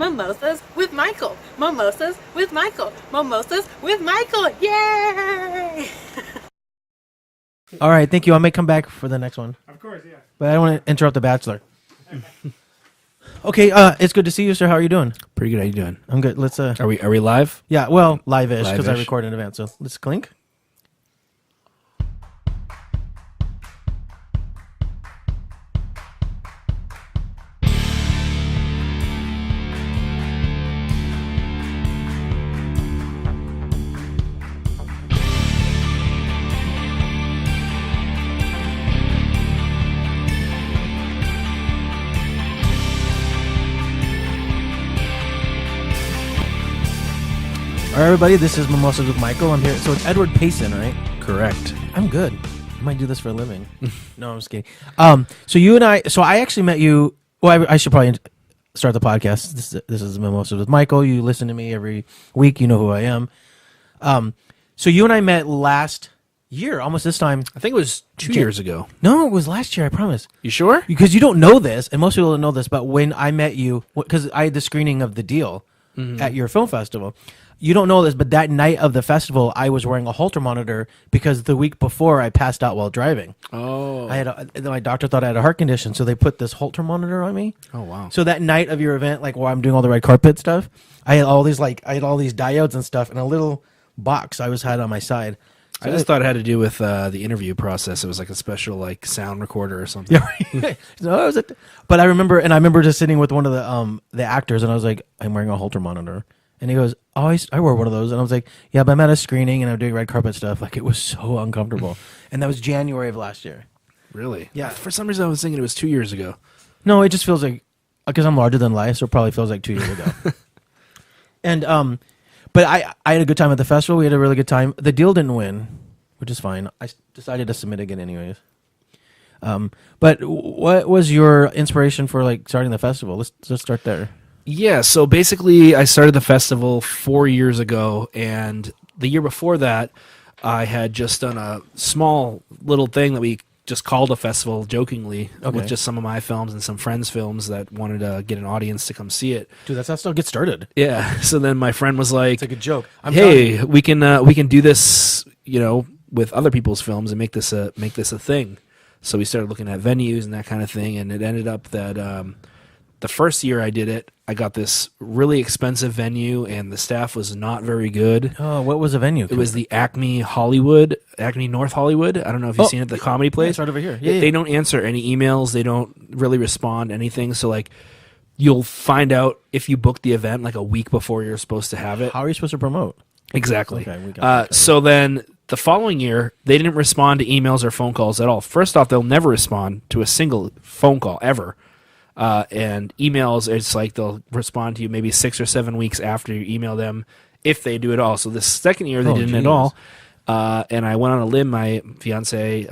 Mimosas with Michael. Mimosas with Michael. Mimosas with Michael. Yay! All right, thank you. I may come back for the next one. Of course, yeah. But I don't want to interrupt the Bachelor. Okay, it's good to see you, sir. How are you doing? Pretty good. How you doing? I'm good. Let's Are we live? yeah, well, live-ish because I Live-ish. record in advance. So let's clink. All right, everybody, this is Mimosas with Michael. I'm here. So it's Edward Payson, right? Correct. I'm good. I might do this for a living. No, I'm just kidding. So you and I actually met you. Well, I should probably start the podcast. This is Mimosas with Michael. You listen to me every week. You know who I am. So you and I met last year, almost this time. I think it was 2 years ago. No, it was last year. I promise. You sure? Because you don't know this, and most people don't know this, but when I met you, because I had the screening of The Deal at your film festival. You don't know this, but that night of the festival, I was wearing a Holter monitor because the week before I passed out while driving. Oh. My doctor thought I had a heart condition, so they put this Holter monitor on me. Oh wow. So that night of your event, like while I'm doing all the red carpet stuff, I had all these diodes and stuff in a little box I had on my side. So I just thought it had to do with the interview process. It was like a special like sound recorder or something. Yeah, no, it was but I remember just sitting with one of the actors, and I was like, I'm wearing a Holter monitor. And he goes, oh, I wore one of those. And I was like, yeah, but I'm at a screening and I'm doing red carpet stuff. Like, it was so uncomfortable. And that was January of last year. Really? Yeah. For some reason, I was thinking it was 2 years ago. No, it just feels like, because I'm larger than life, so it probably feels like 2 years ago. And, but I had a good time at the festival. We had a really good time. The Deal didn't win, which is fine. I decided to submit again anyways. But what was your inspiration for, like, starting the festival? Let's start there. Yeah, so basically I started the festival 4 years ago, and the year before that, I had just done a small little thing that we just called a festival jokingly with just some of my films and some friends' films that wanted to get an audience to come see it. Dude, that's how stuff gets started. Yeah, so then my friend was like, It's like a joke. hey, we can do this, with other people's films and make this a thing. So we started looking at venues and that kind of thing, and it ended up that the first year I did it, I got this really expensive venue, and the staff was not very good. Oh, what was the venue? It was the Acme North Hollywood. I don't know if you've seen it, the comedy place. It's right over here. They don't answer any emails. They don't really respond to anything. So, like, you'll find out if you book the event, like, a week before you're supposed to have it. How are you supposed to promote? Exactly. Okay, we got that. So then the following year, they didn't respond to emails or phone calls at all. First off, they'll never respond to a single phone call ever. And emails, it's like they'll respond to you maybe 6 or 7 weeks after you email them, if they do at all. So the second year they didn't at all. And I went on a limb. My fiance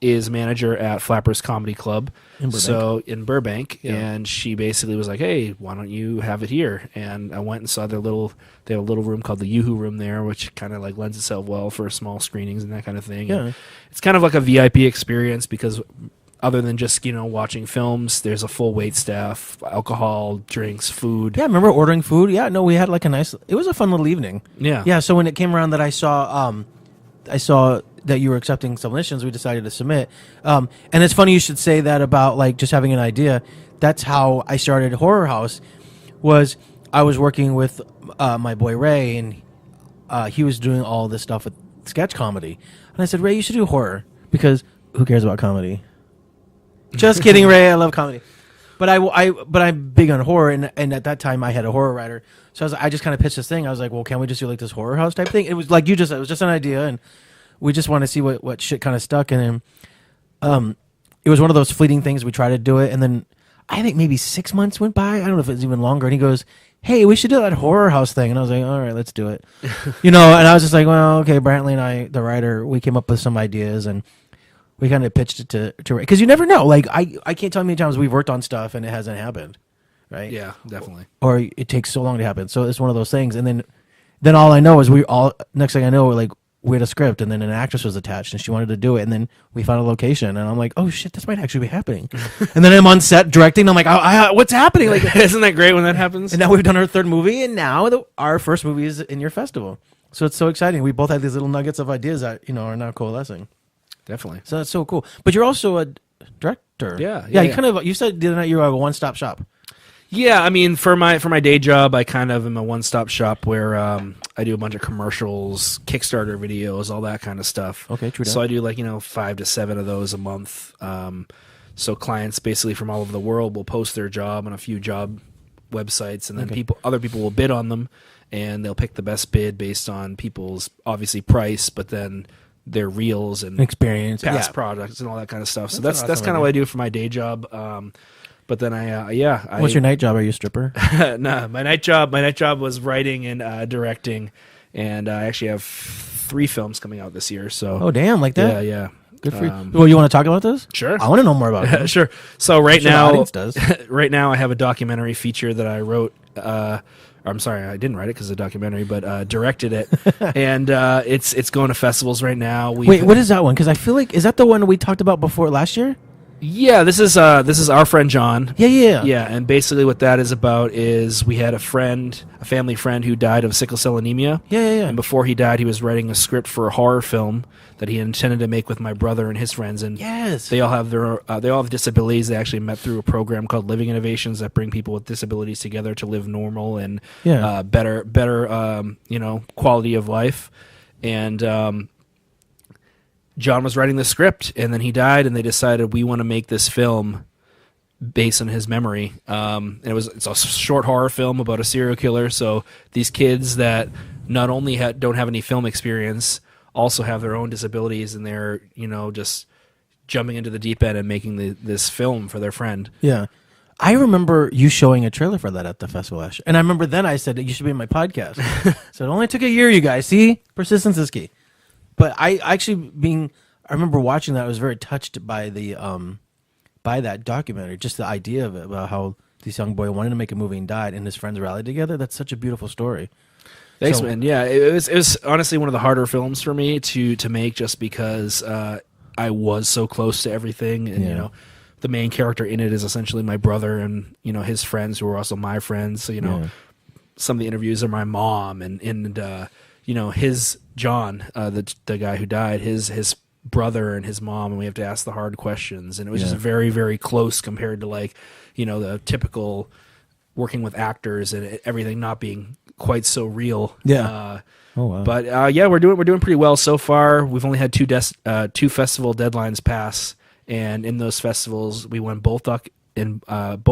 is manager at Flappers Comedy Club, in Burbank, and she basically was like, "Hey, why don't you have it here?" And I went and saw they have a little room called the Yoo-Hoo Room there, which kind of like lends itself well for small screenings and that kind of thing. Yeah. And it's kind of like a VIP experience because other than just, watching films, there's a full wait staff, alcohol, drinks, food. Yeah, I remember ordering food. Yeah, no, we had like it was a fun little evening. Yeah. Yeah, so when it came around that I saw that you were accepting submissions, we decided to submit. And it's funny you should say that about like just having an idea. That's how I started Horror House. Was I was working with my boy Ray, and he was doing all this stuff with sketch comedy. And I said, Ray, you should do horror because who cares about comedy? Just kidding, Ray. I love comedy, but I'm big on horror, and at that time I had a horror writer, so I just kind of pitched this thing. I was like, well, can we just do like this horror house type thing? It was like you just said, it was just an idea, and we just want to see what shit kind of stuck, and then it was one of those fleeting things. We tried to do it, and then I think maybe 6 months went by. I don't know if it was even longer, and he goes, hey, we should do that horror house thing, and I was like, all right, let's do it, and I was just like, well, okay. Brantley and I, the writer, we came up with some ideas, and we kind of pitched it to because you never know. Like I can't tell how many times we've worked on stuff and it hasn't happened, right? Yeah, definitely. Or it takes so long to happen. So it's one of those things. And then all I know is next thing I know, we're like we had a script, and then an actress was attached, and she wanted to do it, and then we found a location, and I'm like, oh shit, this might actually be happening. And then I'm on set directing, and I'm like, what's happening? Like, Isn't that great when that happens? and now we've done our third movie, and now our first movie is in your festival. So it's so exciting. We both had these little nuggets of ideas that are now coalescing. Definitely. So that's so cool. But you're also a director. Yeah. You said the other night you were a one-stop shop. Yeah, I mean, for my day job, I kind of am a one-stop shop where I do a bunch of commercials, Kickstarter videos, all that kind of stuff. Okay, true. So I do 5 to 7 of those a month. So clients basically from all over the world will post their job on a few job websites, and then other people will bid on them, and they'll pick the best bid based on people's obviously price, but then their reels and experience, past products, and all that kind of stuff. So That's that's awesome kind of idea. what I do for my day job. But then What's your night job? Are you a stripper? No, my night job was writing and directing, and I actually have 3 films coming out this year. So Oh, damn, like that? yeah. Good for you. Well, you want to talk about this? Sure. I want to know more about it. Sure. So right sure the now, audience does. right now I have a documentary feature that I wrote. I'm sorry, I didn't write it because it's a documentary, but directed it, and it's going to festivals right now. Wait, what is that one? Because I feel like, is that the one we talked about before last year? Yeah, this is our friend John. Yeah. And basically what that is about is we had a family friend who died of sickle cell anemia. Yeah. And before he died, he was writing a script for a horror film that he intended to make with my brother and his friends. And Yes. they all have they all have disabilities. They actually met through a program called Living Innovations that bring people with disabilities together to live normal and better quality of life. And John was writing the script, and then he died, and they decided we want to make this film based on his memory. It's a short horror film about a serial killer. So these kids that not only don't have any film experience, also have their own disabilities, and they're just jumping into the deep end and making this film for their friend. Yeah. I remember you showing a trailer for that at the festival last year. And I remember then I said, you should be in my podcast. So it only took a year, you guys. See? Persistence is key. But I remember watching that. I was very touched by by that documentary. Just the idea of it, about how this young boy wanted to make a movie and died, and his friends rallied together. That's such a beautiful story. Thanks, man. Yeah, it was honestly one of the harder films for me to make, just because I was so close to everything, and the main character in it is essentially my brother and his friends who are also my friends. So some of the interviews are my mom and his John, the guy who died, his brother and his mom, and we have to ask the hard questions, and it was just very, very close compared to the typical working with actors and everything not being quite so real. Yeah. Oh wow. But we're doing pretty well so far. We've only had 2 festival deadlines pass, and in those festivals we won both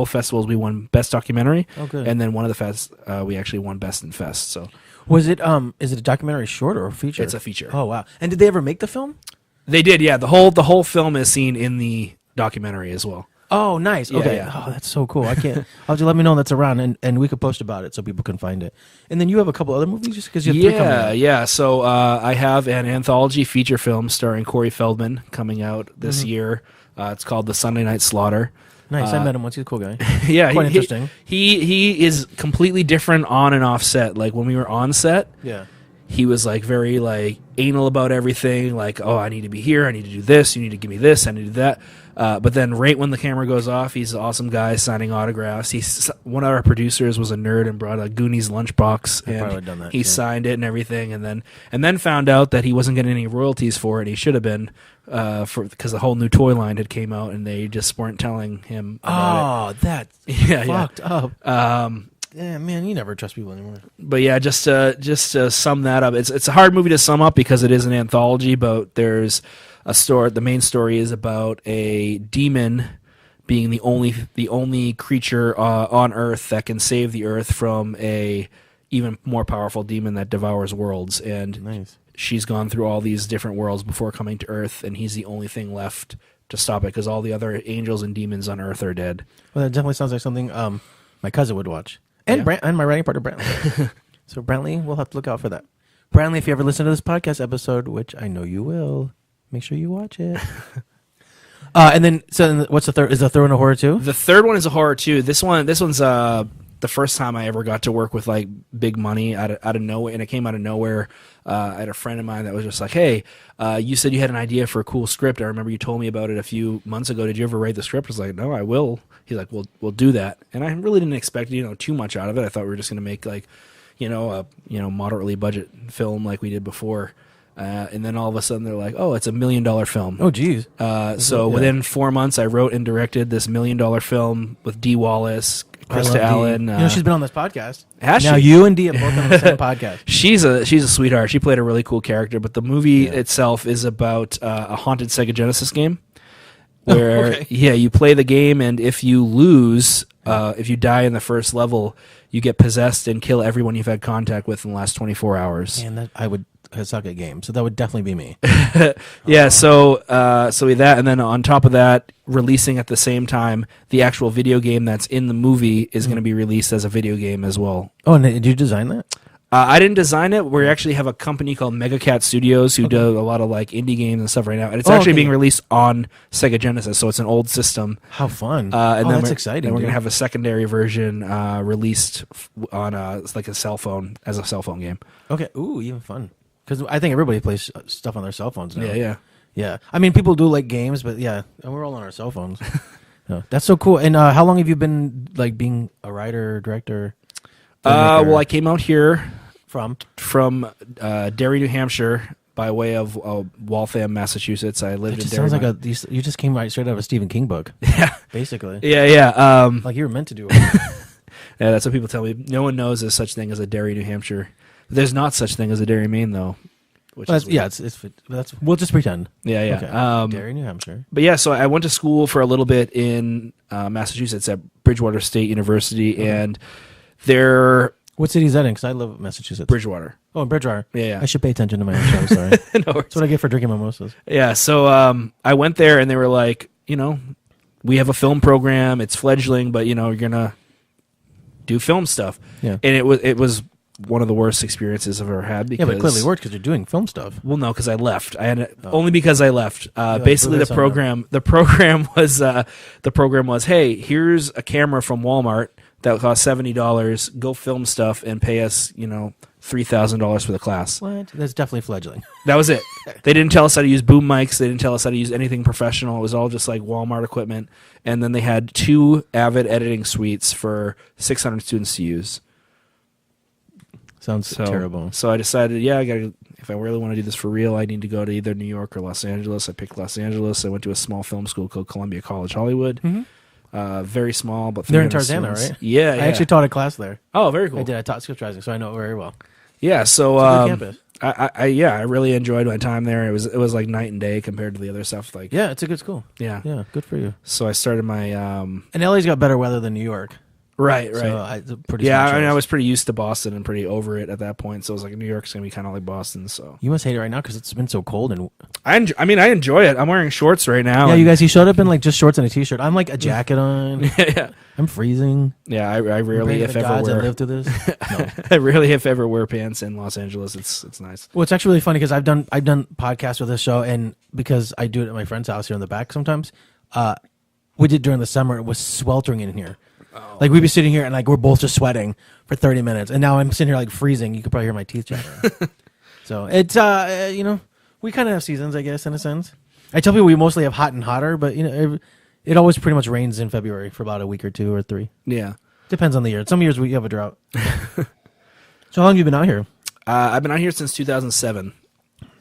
festivals we won best documentary. Oh, good. And then one of the fests we actually won best in fest. So was it is it a documentary short or a feature? it's a feature. Oh wow. And did they ever make the film? They did, yeah. The whole film is seen in the documentary as well. Oh, nice. Okay. Yeah. Oh, that's so cool. I can't. I'll just let me know when that's around, and we could post about it so people can find it. And then you have a couple other movies, just because you have 3 coming out. Yeah. So I have an anthology feature film starring Corey Feldman coming out this year. It's called The Sunday Night Slaughter. Nice. I met him once. He's a cool guy. Yeah, Quite interesting. He is completely different on and off set. Like when we were on set, Yeah. he was very anal about everything. Like, oh, I need to be here. I need to do this. You need to give me this. I need to do that. But then right when the camera goes off, he's an awesome guy signing autographs. One of our producers was a nerd and brought a Goonies lunchbox, I probably and would've done that, he too. signed it and everything. And then found out that he wasn't getting any royalties for it. He should have been, because the whole new toy line had came out, and they just weren't telling him about Oh, that's Yeah, fucked up. it. Yeah, man, you never trust people anymore. But yeah, just to sum that up, it's a hard movie to sum up because it is an anthology. But there's a story. The main story is about a demon being the only creature on Earth that can save the Earth from a even more powerful demon that devours worlds. And Nice. she's gone through all these different worlds before coming to Earth, and he's the only thing left to stop it because all the other angels and demons on Earth are dead. Well, that definitely sounds like something my cousin would watch. And Yeah. and my writing partner, Brantley. So, Brantley, we'll have to look out for that. Brantley, if you ever listen to this podcast episode, which I know you will, make sure you watch it. And then, what's the third? Is the third one a horror too? The third one is a horror too. This one's the first time I ever got to work with like big money out of nowhere, and it came out of nowhere. I had a friend of mine that was just like, "Hey, you said you had an idea for a cool script. I remember you told me about it a few months ago. Did you ever write the script?" I was like, "No, I will." He's like, "We'll do that." And I really didn't expect too much out of it. I thought we were just gonna make like a moderately budget film like we did before. And then all of a sudden they're like, "Oh, it's $1 million film." Oh, geez. So within 4 months, I wrote and directed this $1 million film with Dee Wallace, Krista Allen. She's been on this podcast. Has now she? you and Dee have both on the same podcast. She's a sweetheart. She played a really cool character, but the movie itself is about a haunted Sega Genesis game. Where you play the game, and if you lose, if you die in the first level, you get possessed and kill everyone you've had contact with in the last 24 hours. Man, I suck at games, so that would definitely be me. So with that, and then on top of that, releasing at the same time, the actual video game that's in the movie is going to be released as a video game as well. Oh, and did you design that? I didn't design it. We actually have a company called Megacat Studios who do a lot of like indie games and stuff right now, and it's actually being released on Sega Genesis, so it's an old system. How fun! And then that's exciting. And we're gonna have a secondary version released on like a cell phone as a cell phone game. Okay, ooh, even fun. Because I think everybody plays stuff on their cell phones now. Yeah. I mean, people do like games, but we're all on our cell phones. That's so cool. And how long have you been like being a writer, director? Well, I came out here from Derry, New Hampshire, by way of Waltham, Massachusetts. I lived in Derry. Sounds like you just came right straight out of a Stephen King book. Yeah, basically. Yeah. Like you were meant to do it. Yeah, that's what people tell me. No one knows there's such thing as a Derry, New Hampshire. There's not such thing as a Derry, Maine, though. We'll just pretend. Yeah. Okay. Derry, New Hampshire. But yeah, so I went to school for a little bit in Massachusetts at Bridgewater State University, and there. What city is that in? Because I live in Massachusetts. Bridgewater. Oh, in Bridgewater. Yeah. I should pay attention to my own show. Sorry. No, that's what I get for drinking mimosas. Yeah. So I went there, and they were like, we have a film program. It's fledgling, but you're gonna do film stuff. Yeah. And it was one of the worst experiences I've ever had. Because, but it clearly worked because you're doing film stuff. Well, no, because I left. Only because I left. Basically, like, the program was, hey, here's a camera from Walmart that cost $70. Go film stuff and pay us, $3,000 for the class. What? That's definitely fledgling. That was it. They didn't tell us how to use boom mics. They didn't tell us how to use anything professional. It was all just like Walmart equipment. And then they had 2 Avid editing suites for 600 students to use. Sounds terrible. So I decided, if I really want to do this for real, I need to go to either New York or Los Angeles. I picked Los Angeles. I went to a small film school called Columbia College Hollywood. Mm-hmm. Very small, but they're in Tarzana, right? Yeah, I actually taught a class there. Oh, very cool. I did. I taught script writing, so I know it very well. Yeah, so it's a good campus. I really enjoyed my time there. It was like night and day compared to the other stuff. Like, yeah, it's a good school. Yeah, good for you. So I started my and LA's got better weather than New York. Right. So I was pretty used to Boston and pretty over it at that point. So I was like, New York's gonna be kind of like Boston. So you must hate it right now because it's been so cold. And I enjoy it. I'm wearing shorts right now. Yeah, you guys. He showed up in like just shorts and a t-shirt. I'm like a jacket on. Yeah. I'm freezing. Yeah, I rarely, if ever, wear. Live through this. No. I rarely, if ever, wear pants in Los Angeles. It's nice. Well, it's actually really funny because I've done podcasts with this show, and because I do it at my friend's house here in the back sometimes. We did during the summer. It was sweltering in here. Oh. Like we'd be sitting here and like we're both just sweating for 30 minutes, and now I'm sitting here like freezing. You could probably hear my teeth chattering. So it's we kind of have seasons, I guess, in a sense. I tell people we mostly have hot and hotter, but it always pretty much rains in February for about a week or 2 or 3. Yeah, depends on the year. Some years we have a drought. So how long have you been out here? I've been out here since 2007.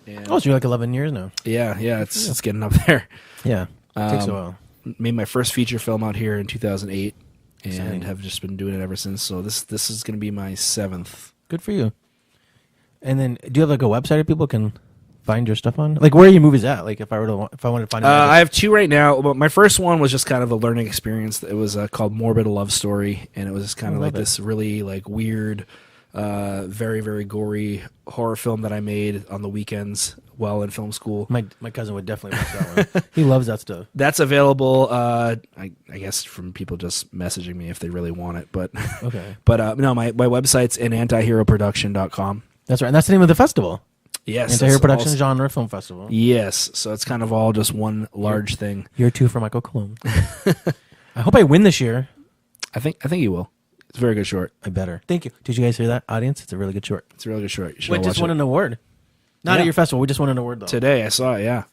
So you're like 11 years now. Yeah, it's getting up there. Yeah, it takes a while. Made my first feature film out here in 2008. And Exciting. have just been doing it ever since. So this is going to be my 7th. Good for you. And then, do you have like a website that people can find your stuff on? Like, where are your movies at? Like, if I wanted to find, I have 2 right now. But my first one was just kind of a learning experience. It was called Morbid, a Love Story, and it was kind of like this really like weird, very very gory horror film that I made on the weekends while in film school. My cousin would definitely watch that one. He loves that stuff. That's available. I guess from people just messaging me if they really want it. But okay. But no, my website's antiheroproduction.com. That's right, and that's the name of the festival. Yes, Anti-Hero Production Genre Film Festival. Yes, so it's kind of all just one large thing. Year 2 for Michael Cologne. I hope I win this year. I think you will. It's a very good short. I better. Thank you. Did you guys hear that, audience? It's a really good short. It's a really good short. You should We all just watch won it. an award. Not Yeah. at your festival. We just won an award, though. Today. I saw it, yeah.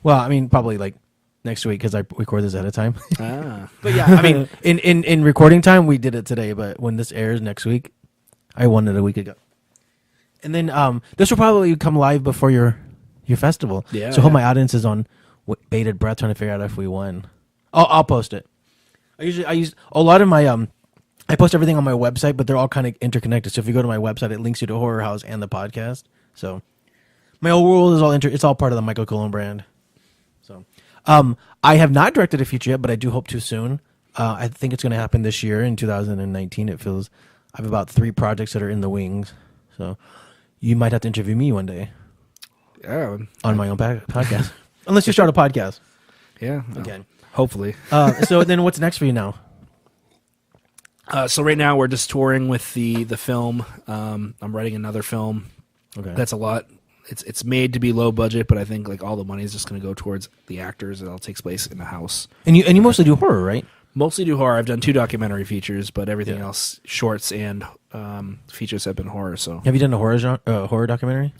Well, I mean, probably like next week because I record this ahead of time. Ah. But yeah, I mean, in recording time, we did it today. But when this airs next week, I won it a week ago. And then this will probably come live before your festival. Yeah. So I hope my audience is on bated breath trying to figure out if we won. I'll post it. I use a lot of my I post everything on my website, but they're all kind of interconnected. So if you go to my website, it links you to Horror House and the podcast. So my whole world is all it's all part of the Michael Cullen brand. So I have not directed a feature yet, but I do hope to soon. I think it's going to happen this year in 2019. It feels I have about 3 projects that are in the wings. So you might have to interview me one day Yeah. on my own podcast, unless you start a podcast Yeah. again. Hopefully. So then, what's next for you now? So right now we're just touring with the film. I'm writing another film. Okay, That's a lot. It's made to be low budget, but I think like all the money is just going to go towards the actors. It all takes place in a house. and you mostly do horror, right? Mostly do horror. I've done 2 documentary features, but everything Yeah. else, shorts and features, have been horror. So Have you done a horror documentary?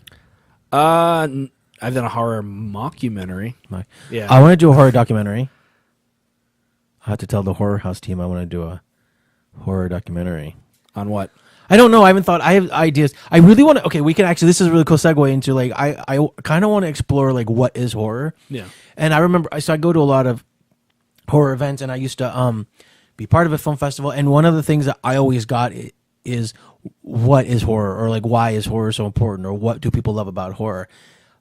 I've done a horror mockumentary. Yeah. I want to do a horror documentary. I have to tell the Horror House team I want to do a horror documentary. On what? I don't know. I haven't thought. I have ideas. I really want to. Okay, we can actually. This is a really cool segue into like I kind of want to explore like what is horror. Yeah. And I remember I go to a lot of horror events, and I used to be part of a film festival. And one of the things that I always got is what is horror, or like why is horror so important, or what do people love about horror.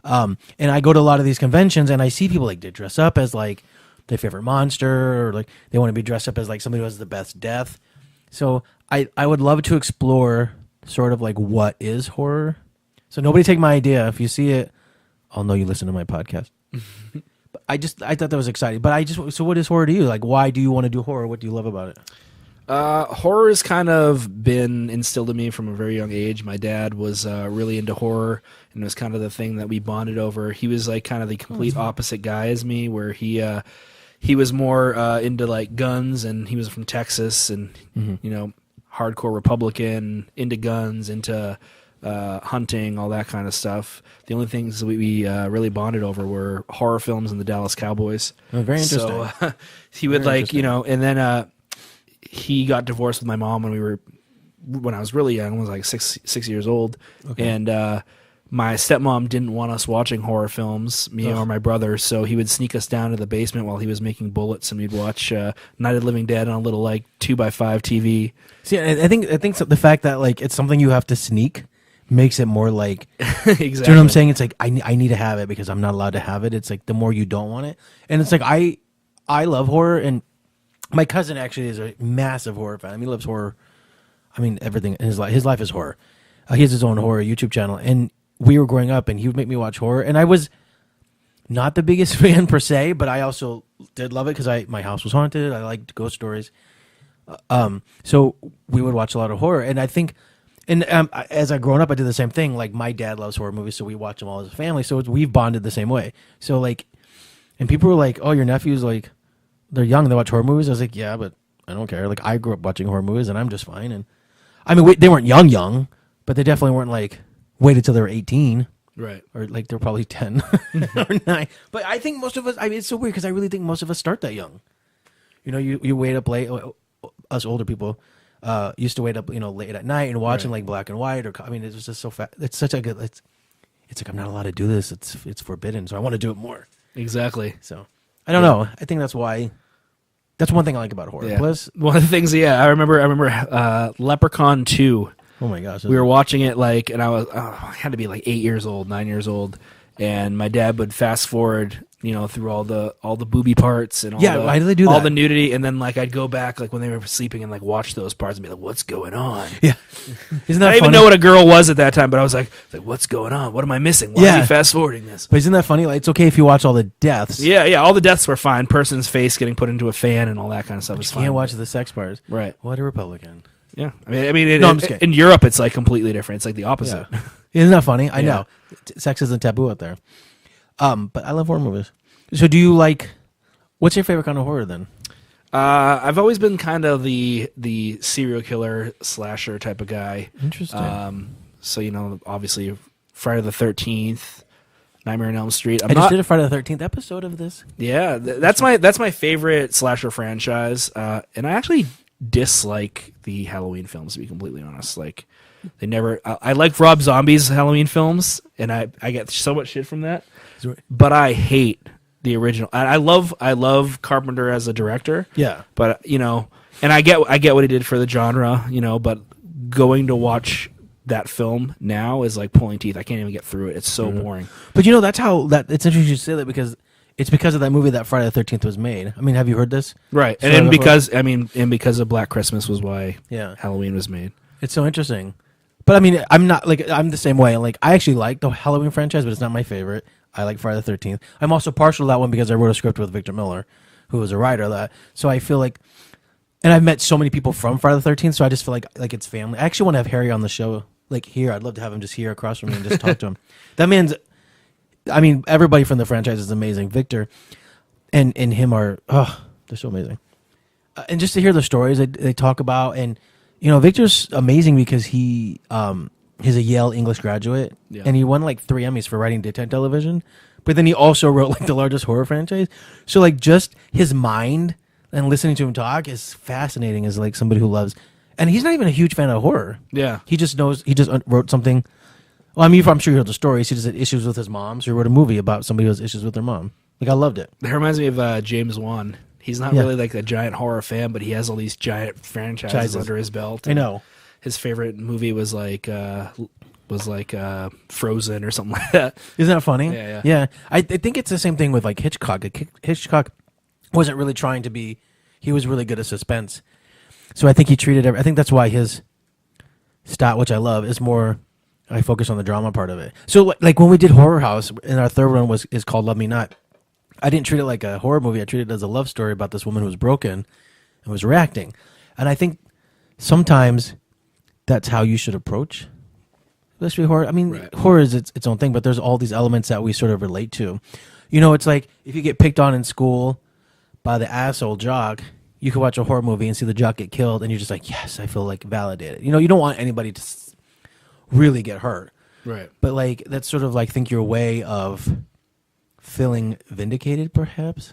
And I go to a lot of these conventions, and I see people like they dress up as like their favorite monster, or like they want to be dressed up as like somebody who has the best death. So I would love to explore sort of like what is horror. So nobody take my idea. If you see it, I'll know you listen to my podcast. But I thought that was exciting. But so what is horror to you? Like, why do you want to do horror? What do you love about it? Horror has kind of been instilled in me from a very young age. My dad was really into horror, and it was kind of the thing that we bonded over. He was like kind of the complete opposite guy as me, where he was more into like guns, and he was from Texas, and you know, hardcore Republican, into guns, into hunting, all that kind of stuff. The only things we really bonded over were horror films and the Dallas Cowboys. Oh, very interesting. So he would like, you know, and then he got divorced with my mom when I was really young. I was like six years old, and my stepmom didn't want us watching horror films, me or my brother, so he would sneak us down to the basement while he was making bullets, and we'd watch Night of the Living Dead on a little like 2x5 TV. See, I think so, the fact that like it's something you have to sneak makes it more like Exactly. Do you know what I'm saying? It's like I need to have it because I'm not allowed to have it. It's like the more you don't want it, and it's like I love horror, and my cousin actually is a massive horror fan. I mean, he loves horror. I mean, everything in his life. His life is horror. He has his own horror YouTube channel, and we were growing up, and he would make me watch horror, and I was not the biggest fan per se, but I also did love it because my house was haunted. I liked ghost stories, so we would watch a lot of horror, and I think. And as I grown up, I did the same thing. Like my dad loves horror movies, so we watch them all as a family. So we've bonded the same way. So like, and people were like, "Oh, your nephew's like, they're young. They watch horror movies." I was like, "Yeah, but I don't care. Like I grew up watching horror movies, and I'm just fine." And I mean, they weren't young, but they definitely weren't like waited till they were 18, Right. or like they're probably 10 or 9. But I think most of us. I mean, it's so weird because I really think most of us start that young. You know, you wait up late. Us older people. Used to wait up, late at night and watching like black and white, or I mean, it was just so fast. It's such a good. It's like I'm not allowed to do this. It's forbidden. So I want to do it more. Exactly. So I don't know. I think that's why. That's one thing I like about horror. Yeah. Plus, one of the things, I remember Leprechaun 2. oh my gosh, We were watching it and I had to be like 8 years old, 9 years old, and my dad would fast forward, through all the booby parts and why do they do all that? the nudity, and then like I'd go back like when they were sleeping and like watch those parts and be like, what's going on? Yeah, isn't that I didn't even funny? know what a girl was at that time, but I was like, what's going on? What am I missing? Why is he fast forwarding this? But isn't that funny? Like, it's okay if you watch all the deaths. Yeah, all the deaths were fine. Person's face getting put into a fan and all that kind of stuff is You fine. can't watch the sex parts. Right. What a Republican. Yeah, I mean, No, I'm just kidding. in Europe, it's like completely different. It's like the opposite. Yeah. Isn't that funny? I Yeah. know. Sex isn't taboo out there. But I love horror movies. So do you like, what's your favorite kind of horror then? I've always been kind of the serial killer slasher type of guy. Interesting. So obviously Friday the 13th, Nightmare on Elm Street. I just did a Friday the 13th episode of this. Yeah, that's my favorite slasher franchise, and I actually dislike the Halloween films, to be completely honest. Like, they never. I like Rob Zombie's Halloween films, and I get so much shit from that. But I hate the original. I love Carpenter as a director. Yeah, but and I get what he did for the genre. But going to watch that film now is like pulling teeth. I can't even get through it. It's so boring. But it's interesting you say that because it's because of that movie that Friday the 13th was made. I mean, have you heard this? Right. And because of Black Christmas was why Halloween was made. It's so interesting. But I mean, I'm the same way. Like, I actually like the Halloween franchise, but it's not my favorite. I like Friday the 13th. I'm also partial to that one because I wrote a script with Victor Miller, who was a writer of that. So I feel like, and I've met so many people from Friday the 13th, so I just feel like it's family. I actually want to have Harry on the show, like here. I'd love to have him just here across from me and just talk to him. That man's, I mean, everybody from the franchise is amazing. Victor and him are, they're so amazing. And just to hear the stories they talk about, and Victor's amazing because he's a Yale English graduate, and he won like 3 Emmys for writing daytime television. But then he also wrote like the largest horror franchise. So like just his mind and listening to him talk is fascinating as like somebody who loves. And he's not even a huge fan of horror. Yeah, he just knows. He just wrote something. Well, I mean, I'm sure you heard the stories. He just had issues with his mom, so he wrote a movie about somebody who has issues with their mom. Like, I loved it. That reminds me of James Wan. He's not really like a giant horror fan, but he has all these giant franchises under his belt. I know. His favorite movie was like Frozen or something like that. Isn't that funny? Yeah. I think it's the same thing with like Hitchcock. Hitchcock wasn't really trying to be. He was really good at suspense. So I think he treated. I think that's why his style, which I love, is more. I focus on the drama part of it. So like when we did Horror House, and our third one is called Love Me Not. I didn't treat it like a horror movie. I treated it as a love story about this woman who was broken and was reacting. And I think sometimes that's how you should approach mystery horror. I mean, horror is its own thing, but there's all these elements that we sort of relate to. It's like if you get picked on in school by the asshole jock, you could watch a horror movie and see the jock get killed, and you're just like, yes, I feel like validated. You don't want anybody to really get hurt. Right. But like that's sort of like think your way of feeling vindicated, perhaps.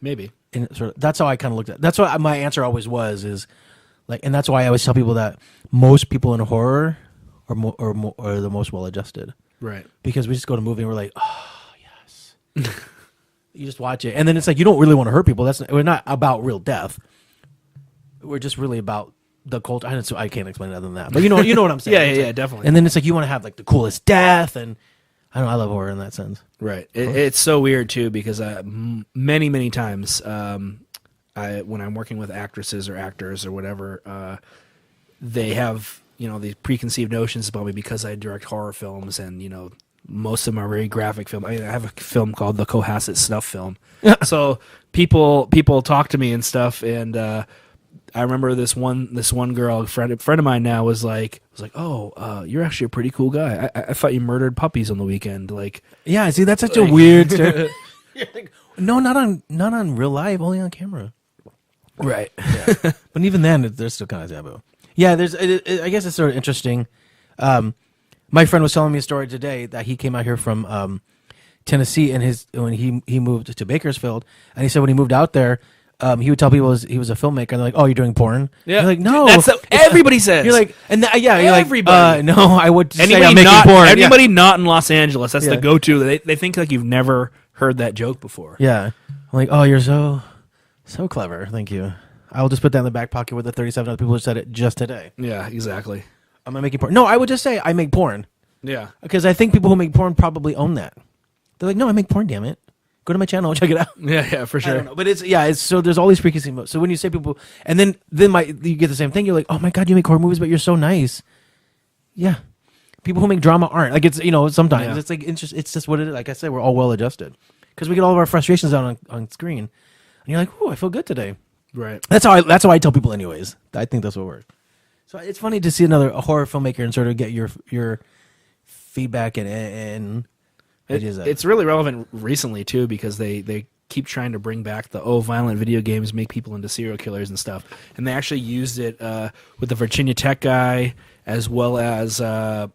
Maybe. And sort of, that's how I kind of looked at it. That's what my answer always was, is like, and that's why I always tell people that most people in horror are the most well-adjusted. Right. Because we just go to a movie and we're like, oh, yes. You just watch it. And then it's like, you don't really want to hurt people. We're not about real death. We're just really about the cult. I can't explain it other than that. But you know what I'm saying. yeah, definitely. And then it's like, you want to have like the coolest death, and I love horror in that sense. Right. It's so weird too because many times when I'm working with actresses or actors or whatever, they have these preconceived notions about me because I direct horror films, and most of them are very graphic film. I have a film called the Cohasset Snuff Film. So people talk to me and stuff, and I remember this one girl, a friend of mine now, was like, oh, you're actually a pretty cool guy. I thought you murdered puppies on the weekend. Like, yeah, see, that's such a weird story. Like, no, not on real life, only on camera. Right. Yeah. But even then, they're still kind of taboo. Yeah, I guess it's sort of interesting. My friend was telling me a story today that he came out here from Tennessee, and when he moved to Bakersfield, and he said when he moved out there, he would tell people he was a filmmaker, and they're like, "Oh, you're doing porn?" Yeah, you're like, "No, everybody says." You're like, and you're everybody. like, "No, I would say anybody I'm making not, porn." Anybody not in Los Angeles, that's the go-to. They think like you've never heard that joke before. Yeah, I'm like, "Oh, you're so clever. Thank you." I will just put that in the back pocket with the 37 other people who said it just today. Yeah, exactly. Am I making porn? No, I would just say I make porn. Yeah, because I think people who make porn probably own that. They're like, "No, I make porn. Damn it." Go to my channel and check it out. Yeah, for sure. I don't know, but it's so there's all these preconceived. So when you say people, and then you get the same thing. You're like, oh my god, you make horror movies, but you're so nice. Yeah, people who make drama aren't. Like it's sometimes it's like it's just what it is. Like I said, we're all well adjusted because we get all of our frustrations out on screen, and you're like, oh, I feel good today. Right. That's how I tell people anyways. I think that's what works. So it's funny to see a horror filmmaker and sort of get your feedback and. It's really relevant recently too because they keep trying to bring back the violent video games make people into serial killers and stuff, and they actually used it with the Virginia Tech guy as well as the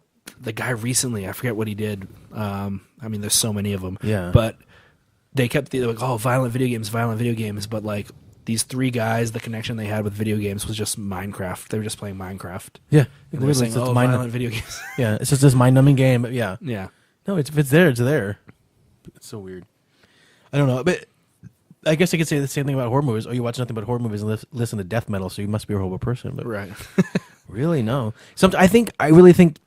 guy recently. I forget what he did. I mean, there's so many of them. Yeah. But they kept like, violent video games, but like these three guys, the connection they had with video games was just Minecraft. They were just playing Minecraft. Yeah. And they were saying, violent video games. Yeah, it's just this mind-numbing game. But yeah. Yeah. No, if it's there, it's there. It's so weird. I don't know, but I guess I could say the same thing about horror movies. Oh, you watch nothing but horror movies and listen to death metal, so you must be a horrible person. But Right. really, no. I really think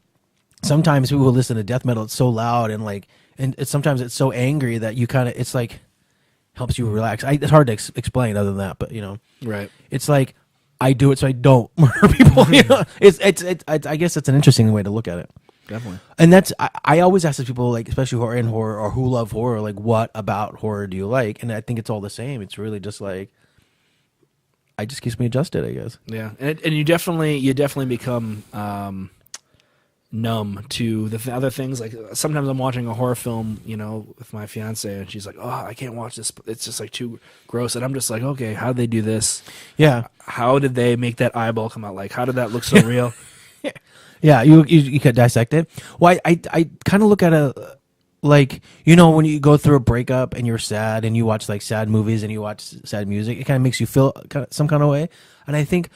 sometimes people who listen to death metal, it's so loud and sometimes it's so angry that you kind of, it's like, helps you relax. It's hard to explain other than that, but Right. it's like I do it so I don't murder people. It's I guess it's an interesting way to look at it. Definitely. And that's I always ask people, like, especially who are in horror or who love horror, like, what about horror do you like? And I think it's all the same. It's really just like, it just keeps me adjusted, I guess. Yeah, and you definitely become numb to the other things. Like sometimes I'm watching a horror film, with my fiance, and she's like, "Oh, I can't watch this. It's just like too gross." And I'm just like, "Okay, how did they do this? Yeah, how did they make that eyeball come out? Like, how did that look so real?" Yeah, you could dissect it. Well, I kind of look at it like, when you go through a breakup and you're sad and you watch like sad movies and you watch sad music, it kind of makes you feel some kind of way. And I think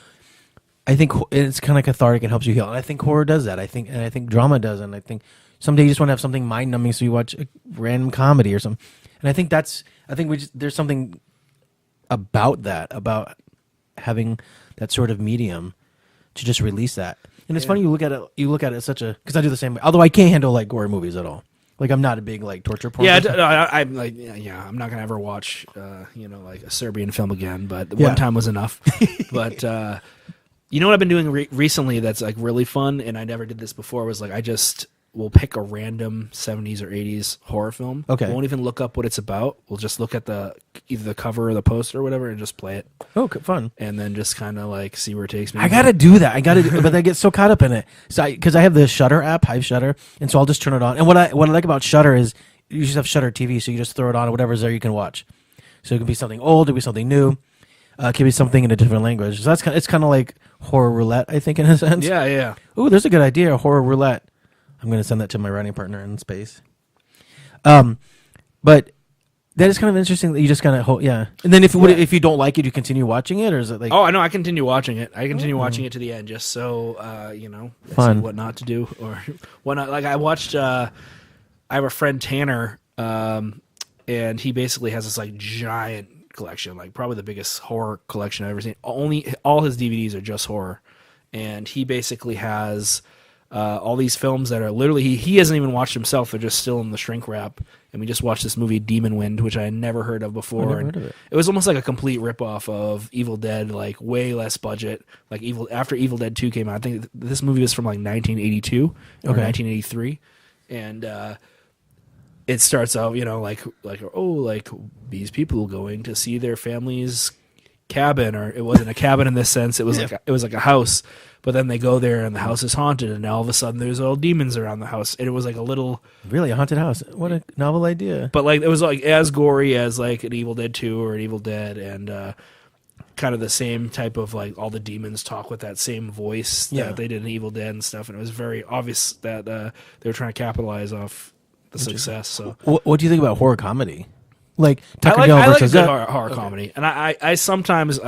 it's kind of cathartic and helps you heal. And I think horror does that. I think drama does. And I think someday you just want to have something mind numbing, so you watch a random comedy or something. And I think there's something about that, about having that sort of medium to just release that. And it's funny, you look at it as such because I do the same way. Although I can't handle like gore movies at all. Like, I'm not a big like torture porn. Yeah, I'm like, I'm not gonna ever watch, like a Serbian film again. But one time was enough. But you know what I've been doing recently that's like really fun, and I never did this before. Was like I just will pick a random 70s or 80s horror film. Okay, won't even look up what it's about. We'll just look at either the cover or the poster or whatever, and just play it. Oh, fun! And then just kind of like see where it takes me. I gotta do that. But I get so caught up in it. So because I have the Shudder app, Hive Shudder, and so I'll just turn it on. And what I like about Shudder is you just have Shudder TV, so you just throw it on, and whatever's there you can watch. So it can be something old, it can be something new, it can be something in a different language. So it's kind of like horror roulette, I think, in a sense. Yeah. Ooh, there's a good idea, horror roulette. I'm going to send that to my writing partner in space. But that is kind of interesting that you just kind of And then if you don't like it, you continue watching it, or is it like? Oh, I know. I continue watching it. I continue watching it to the end, just so fun. See what not to do or what not. Like I watched. I have a friend Tanner, and he basically has this like giant collection, like probably the biggest horror collection I've ever seen. All his DVDs are just horror, and he basically has. All these films that are literally he hasn't even watched himself. They're just still in the shrink wrap. And we just watched this movie Demon Wind, which I had never heard of before. It was almost like a complete ripoff of Evil Dead, like way less budget. Like after Evil Dead 2 came out, I think this movie was from like 1982 or 1983, and it starts out like these people going to see their family's cabin, or it wasn't a cabin in this sense. It was like a house. But then they go there and the house is haunted, and all of a sudden there's all demons around the house. And it was like a haunted house. What a novel idea. But like it was like as gory as like an Evil Dead 2 or an Evil Dead, and kind of the same type of like all the demons talk with that same voice that they did in Evil Dead and stuff. And it was very obvious that they were trying to capitalize off the success. So what do you think about horror comedy? Like I like a good horror comedy, and I sometimes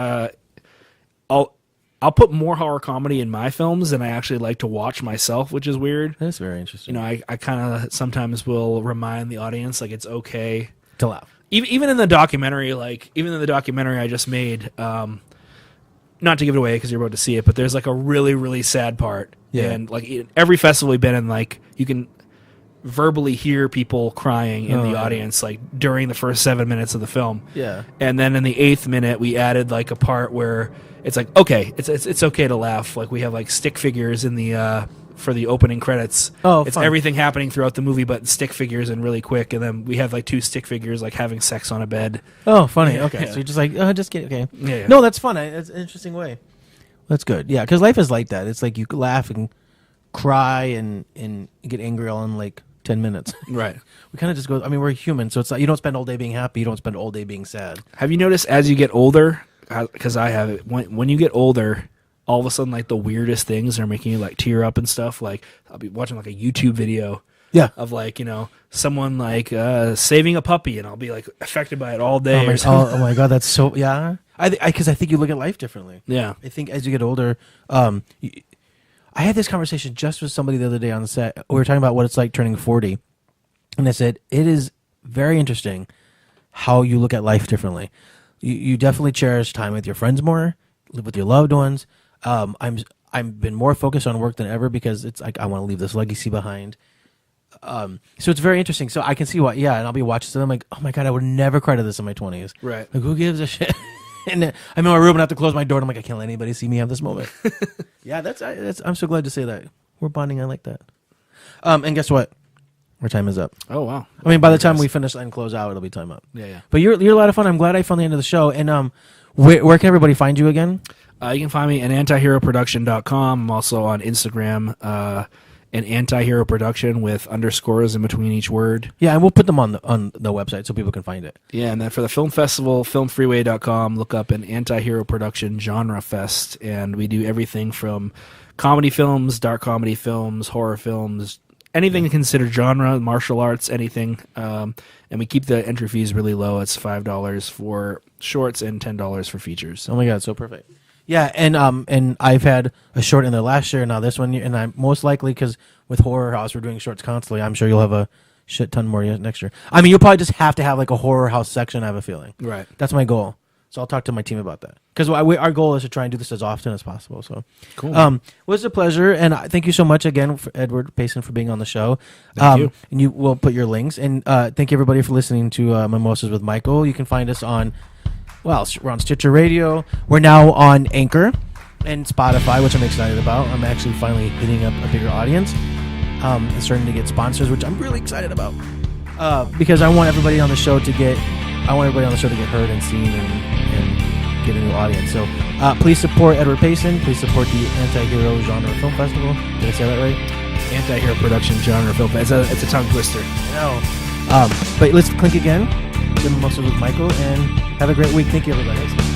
I'll put more horror comedy in my films than I actually like to watch myself, which is weird. That's very interesting. I kind of sometimes will remind the audience like it's okay to laugh. Even in the documentary, I just made, not to give it away because you're about to see it, but there's like a really, really sad part. Yeah. And like every festival we've been in, like you can verbally hear people crying in the audience, like during the first 7 minutes of the film. Yeah. And then in the 8th minute, we added like a part where it's like, okay, it's okay to laugh. Like we have like stick figures in the for the opening credits. Oh, it's fun. Everything happening throughout the movie, but stick figures and really quick. And then we have like 2 stick figures like having sex on a bed. Oh, funny. Okay, Yeah. so you're just like, just kidding. Okay. Yeah. No, that's fun. It's an interesting way. That's good. Yeah, because life is like that. It's like you laugh and cry and get angry all in like 10 minutes. Right. We kind of just go. I mean, we're human, so it's like you don't spend all day being happy. You don't spend all day being sad. Have you noticed as you get older, because I have it, when you get older, all of a sudden, like, the weirdest things are making you, like, tear up and stuff. Like, I'll be watching, like, a YouTube video of, like, someone, like, saving a puppy, and I'll be, like, affected by it all day. Oh my God, that's so, yeah. Because I think you look at life differently. Yeah. I think as you get older, I had this conversation just with somebody the other day on the set. We were talking about what it's like turning 40. And I said, it is very interesting how you look at life differently. You definitely cherish time with your friends more, live with your loved ones. I've been more focused on work than ever because it's like I want to leave this legacy behind. So it's very interesting. So I can see why, and I'll be watching something like, oh my God, I would never cry to this in my 20s. Right. Like, who gives a shit? And then I'm in my room and I have to close my door and I'm like, I can't let anybody see me have this moment. Yeah, that's I'm so glad to say that. We're bonding. I like that. And guess what? Our time is up. Oh, wow. I mean, by the time we finish and close out, it'll be time up. Yeah. But you're a lot of fun. I'm glad I found the end of the show. And where can everybody find you again? You can find me at antiheroproduction.com. I'm also on Instagram, an antihero production with underscores in between each word. Yeah, and we'll put them on the website so people can find it. Yeah, and then for the film festival, filmfreeway.com, look up an antihero production genre fest, and we do everything from comedy films, dark comedy films, horror films, anything considered genre, martial arts, anything. And we keep the entry fees really low. It's $5 for shorts and $10 for features. Oh my God, so perfect. Yeah, and I've had a short in the last year, now this one, and I'm most likely, because with Horror House, we're doing shorts constantly, I'm sure you'll have a shit ton more next year. I mean, you'll probably just have to have like a Horror House section, I have a feeling. Right. That's my goal. So I'll talk to my team about that. Because our goal is to try and do this as often as possible. So, cool. It was a pleasure, and thank you so much again, for Edward Payson, for being on the show. Thank you. And we'll put your links. And thank you, everybody, for listening to Mimosas with Michael. You can find us on, we're on Stitcher Radio. We're now on Anchor and Spotify, which I'm excited about. I'm actually finally hitting up a bigger audience and starting to get sponsors, which I'm really excited about. Because I want everybody on the show to get heard and seen and get a new audience. So please support Edward Payson. Please support the Anti-Hero Genre Film Festival. Did I say that right? Anti-hero production genre film festival. It's a tongue twister. I know. But let's clink again. Mimosas with Michael, and have a great week. Thank you, everybody.